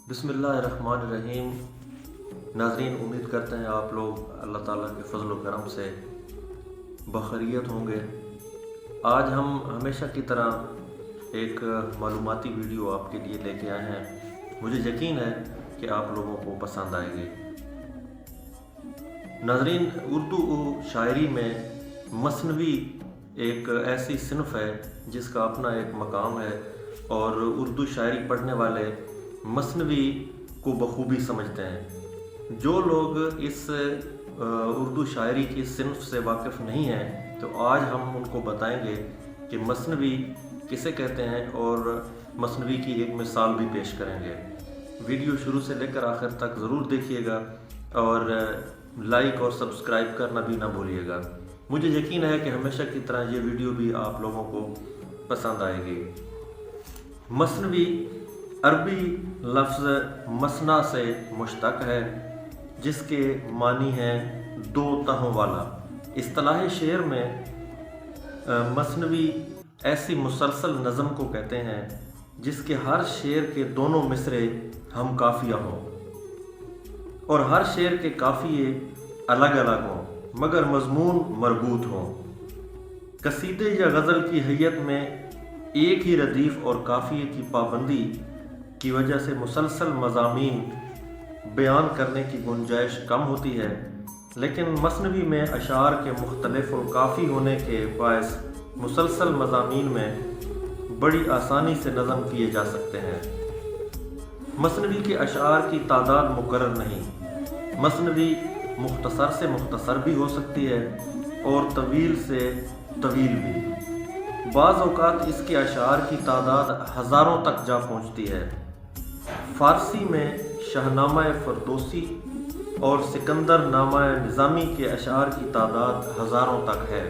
بسم اللہ الرحمن الرحیم۔ ناظرین، امید کرتے ہیں آپ لوگ اللہ تعالیٰ کے فضل و کرم سے بخیریت ہوں گے۔ آج ہم ہمیشہ کی طرح ایک معلوماتی ویڈیو آپ کے لیے لے کے آئے ہیں۔ مجھے یقین ہے کہ آپ لوگوں کو پسند آئے گی۔ ناظرین، اردو شاعری میں مثنوی ایک ایسی صنف ہے جس کا اپنا ایک مقام ہے، اور اردو شاعری پڑھنے والے مثنوی کو بخوبی سمجھتے ہیں۔ جو لوگ اس اردو شاعری کی صنف سے واقف نہیں ہیں تو آج ہم ان کو بتائیں گے کہ مثنوی کسے کہتے ہیں، اور مثنوی کی ایک مثال بھی پیش کریں گے۔ ویڈیو شروع سے لے کر آخر تک ضرور دیکھیے گا، اور لائک اور سبسکرائب کرنا بھی نہ بھولیے گا۔ مجھے یقین ہے کہ ہمیشہ کی طرح یہ ویڈیو بھی آپ لوگوں کو پسند آئے گی۔ مثنوی عربی لفظ مثنیٰ سے مشتق ہے، جس کے معنی ہیں دو تہوں والا۔ اصطلاح شعر میں مثنوی ایسی مسلسل نظم کو کہتے ہیں جس کے ہر شعر کے دونوں مصرے ہم قافیہ ہوں، اور ہر شعر کے قافیے الگ الگ ہوں مگر مضمون مربوط ہوں۔ قصیدے یا غزل کی حیت میں ایک ہی ردیف اور قافیے کی پابندی کی وجہ سے مسلسل مضامین بیان کرنے کی گنجائش کم ہوتی ہے، لیکن مثنوی میں اشعار کے مختلف القافی ہونے کے باعث مسلسل مضامین میں بڑی آسانی سے نظم کیے جا سکتے ہیں۔ مثنوی کے اشعار کی تعداد مقرر نہیں۔ مثنوی مختصر سے مختصر بھی ہو سکتی ہے اور طویل سے طویل بھی۔ بعض اوقات اس کے اشعار کی تعداد ہزاروں تک جا پہنچتی ہے۔ فارسی میں شاہنامہ فردوسی اور سکندر نامہ نظامی کے اشعار کی تعداد ہزاروں تک ہے۔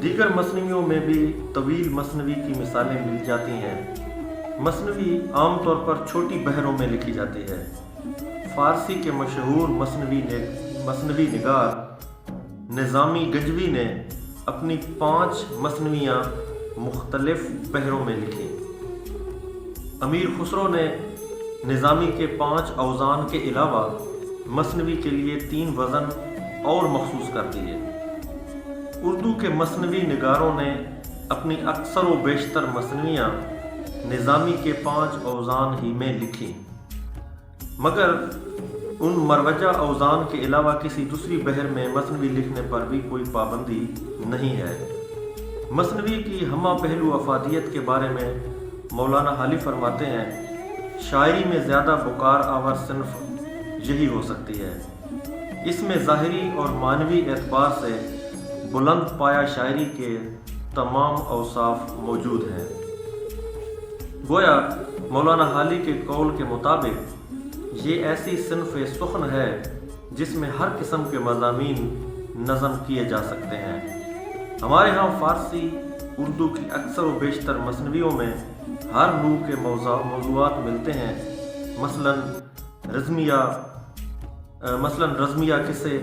دیگر مثنویوں میں بھی طویل مثنوی کی مثالیں مل جاتی ہیں۔ مثنوی عام طور پر چھوٹی بحروں میں لکھی جاتی ہے۔ فارسی کے مشہور مثنوی نگار نظامی گنجوی نے اپنی 5 مثنویاں مختلف بحروں میں لکھی۔ امیر خسرو نے نظامی کے 5 اوزان کے علاوہ مثنوی کے لیے 3 وزن اور مخصوص کر دیے۔ اردو کے مثنوی نگاروں نے اپنی اکثر و بیشتر مثنویاں نظامی کے 5 اوزان ہی میں لکھی، مگر ان مروجہ اوزان کے علاوہ کسی دوسری بحر میں مثنوی لکھنے پر بھی کوئی پابندی نہیں ہے۔ مثنوی کی ہمہ پہلو افادیت کے بارے میں مولانا حالی فرماتے ہیں، شاعری میں زیادہ بکار آور صنف یہی ہو سکتی ہے۔ اس میں ظاہری اور معنوی اعتبار سے بلند پایہ شاعری کے تمام اوصاف موجود ہیں۔ گویا مولانا حالی کے قول کے مطابق یہ ایسی صنف سخن ہے جس میں ہر قسم کے مضامین نظم کیے جا سکتے ہیں۔ ہمارے ہاں فارسی اردو کی اکثر و بیشتر مثنویوں میں ہر نوع کے موضوعات ملتے ہیں، مثلاً رزمیہ قصے،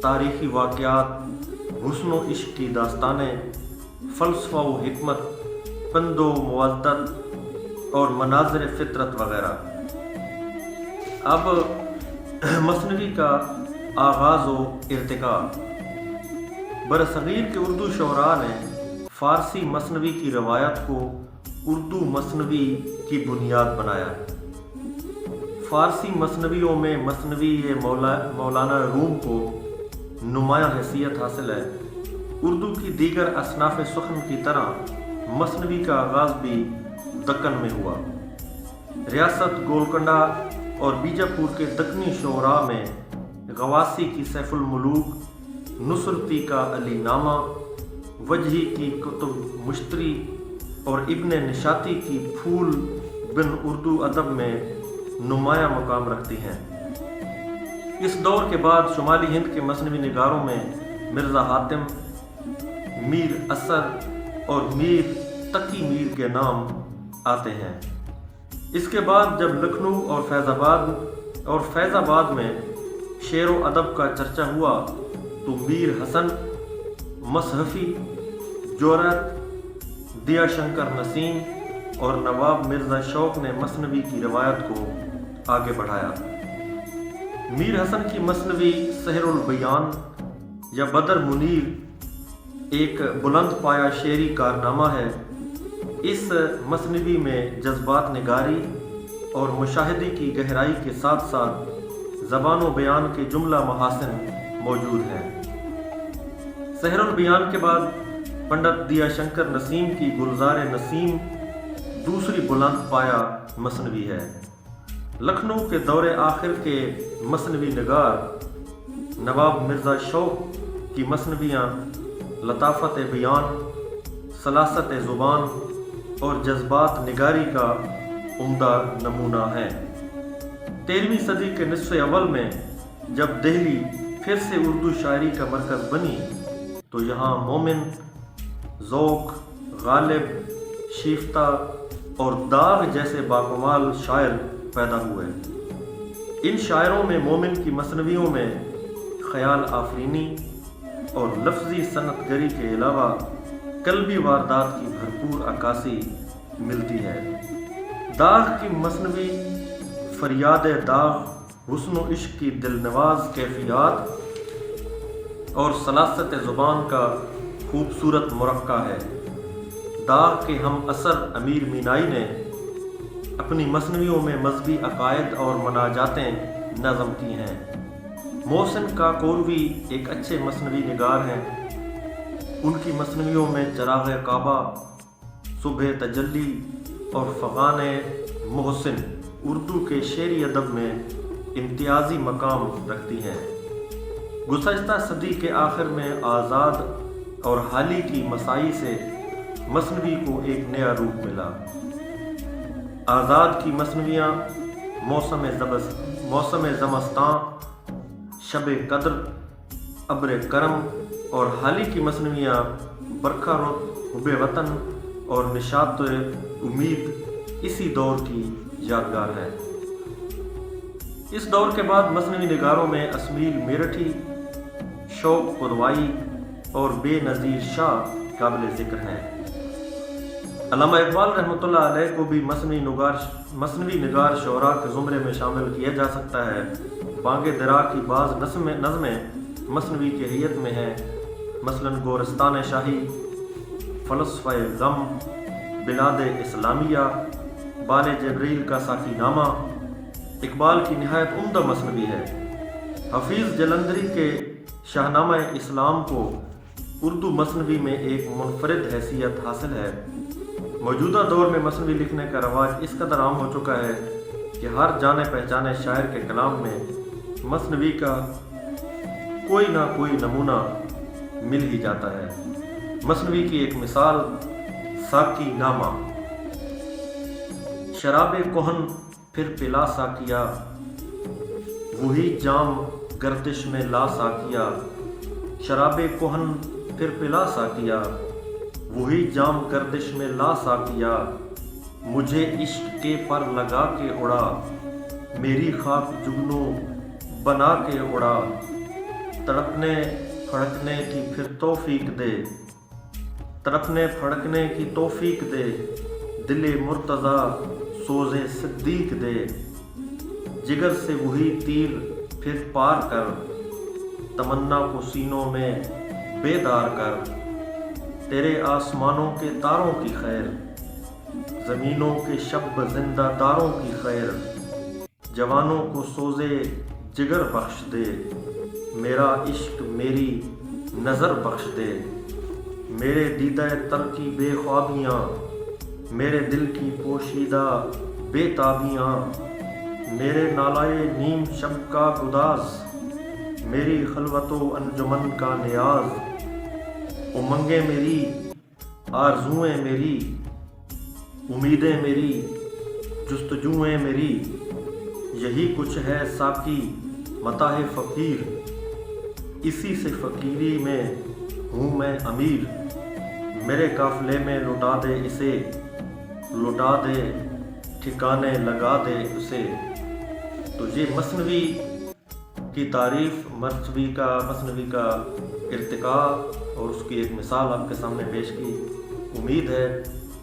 تاریخی واقعات، حسن و عشق کی داستانیں، فلسفہ و حکمت، پند و موعظت اور مناظر فطرت وغیرہ۔ اب مثنوی کا آغاز و ارتقاء۔ برصغیر کے اردو شعراء نے فارسی مثنوی کی روایت کو اردو مثنوی کی بنیاد بنایا۔ فارسی مثنویوں میں مثنوی مولانا روم کو نمایاں حیثیت حاصل ہے۔ اردو کی دیگر اصناف سخن کی طرح مثنوی کا آغاز بھی دکن میں ہوا۔ ریاست گولکنڈہ اور بیجاپور کے دکنی شعراء میں غواسی کی سیف الملوک، نصرتی کا علی نامہ، وجہی کی کتب مشتری اور ابن نشاطی کی پھول بن اردو ادب میں نمایاں مقام رکھتی ہیں۔ اس دور کے بعد شمالی ہند کے مثنوی نگاروں میں مرزا حاتم، میر اسد اور میر تقی میر کے نام آتے ہیں۔ اس کے بعد جب لکھنؤ اور فیض آباد میں شعر و ادب کا چرچا ہوا تو میر حسن مصحفی، جورت، دیا شنکر نسیم، اور نواب مرزا شوق نے مثنوی کی روایت کو آگے بڑھایا۔ میر حسن کی مثنوی سحر البیان یا بدر منیر ایک بلند پایہ شعری کارنامہ ہے۔ اس مثنوی میں جذبات نگاری اور مشاہدے کی گہرائی کے ساتھ ساتھ زبان و بیان کے جملہ محاسن موجود ہیں۔ سحر البیان کے بعد پنڈت دیا شنکر نسیم کی گلزار نسیم دوسری بلند پایہ مثنوی ہے۔ لکھنؤ کے دور آخر کے مثنوی نگار نواب مرزا شوق کی مثنویاں لطافت بیان، سلاست زبان اور جذبات نگاری کا عمدہ نمونہ ہیں۔ 13ویں صدی کے نصف اول میں جب دہلی پھر سے اردو شاعری کا مرکز بنی تو یہاں مومن، ذوق، غالب، شیفتہ اور داغ جیسے باکمال شاعر پیدا ہوئے۔ ان شاعروں میں مومن کی مثنویوں میں خیال آفرینی اور لفظی صنعت گری کے علاوہ قلبی واردات کی بھرپور عکاسی ملتی ہے۔ داغ کی مثنوی فریاد داغ، حسن و عشق کی دل نواز کیفیات اور سلاست زبان کا خوبصورت مرقع ہے۔ داغ کے ہم اثر امیر مینائی نے اپنی مثنویوں میں مذہبی عقائد اور مناجاتیں نظم کی ہیں۔ محسن کاکوروی ایک اچھے مثنوی نگار ہیں۔ ان کی مثنویوں میں چراغ کعبہ، صبح تجلی اور فغان محسن اردو کے شعری ادب میں امتیازی مقام رکھتی ہیں۔ گزشتہ صدی کے آخر میں آزاد اور حالی کی مساعی سے مثنوی کو ایک نیا روپ ملا۔ آزاد کی مثنویاں موسم زمستاں، شب قدر، ابر کرم اور حالی کی مثنویاں برکھا رخ، حب وطن اور نشاط امید اسی دور کی یادگار ہے۔ اس دور کے بعد مثنوی نگاروں میں اسمیل میرٹھی، شوق قدوائی اور بے نظیر شاہ قابل ذکر ہیں۔ علامہ اقبال رحمۃ اللہ علیہ کو بھی مثنوی نگار شعراء کے زمرے میں شامل کیا جا سکتا ہے۔ بانگ درا کی بعض نظمیں مثنوی کی حیت میں ہیں، مثلاً گورستان شاہی، فلسفہ غم، بلاد اسلامیہ، بال جبریل کا صافی نامہ اقبال کی نہایت عمدہ مثنوی ہے۔ حفیظ جلندری کے شاہنامہ اسلام کو اردو مثنوی میں ایک منفرد حیثیت حاصل ہے۔ موجودہ دور میں مثنوی لکھنے کا رواج اس قدر عام ہو چکا ہے کہ ہر جانے پہچانے شاعر کے کلام میں مثنوی کا کوئی نہ کوئی نمونہ مل ہی جاتا ہے۔ مثنوی کی ایک مثال ساقی نامہ: شراب کہن پھر پلا ساقیا، وہی جام گردش میں لا ساقیا۔ شراب کہن پھر پلا ساقیا، وہی جام گردش میں لا ساقیا۔ مجھے عشق کے پر لگا کے اڑا، میری خاک جگنو بنا کے اڑا۔ تڑپنے پھڑکنے کی پھر توفیق دے، تڑپنے پھڑکنے کی توفیق دے۔ دل مرتضی سوز صدیق دے، جگر سے وہی تیر پھر پار کر۔ تمنا کو سینوں میں بیدار کر، تیرے آسمانوں کے تاروں کی خیر، زمینوں کے شب زندہ داروں کی خیر۔ جوانوں کو سوزے جگر بخش دے، میرا عشق میری نظر بخش دے۔ میرے دیدہ تر کی بے خوابیاں، میرے دل کی پوشیدہ بے تابیاں۔ میرے نالائے نیم شب کا گداز، میری خلوت و انجمن کا نیاز۔ امنگیں میری، آرزوئیں میری، امیدیں میری، جستجوئیں میری۔ یہی کچھ ہے ساقی متاع فقیر، اسی سے فقیری میں ہوں میں امیر۔ میرے قافلے میں لٹا دے اسے، لٹا دے ٹھکانے لگا دے اسے۔ تو یہ مثنوی کی تعریف، مثنوی کا ارتقاء اور اس کی ایک مثال آپ کے سامنے پیش کی۔ امید ہے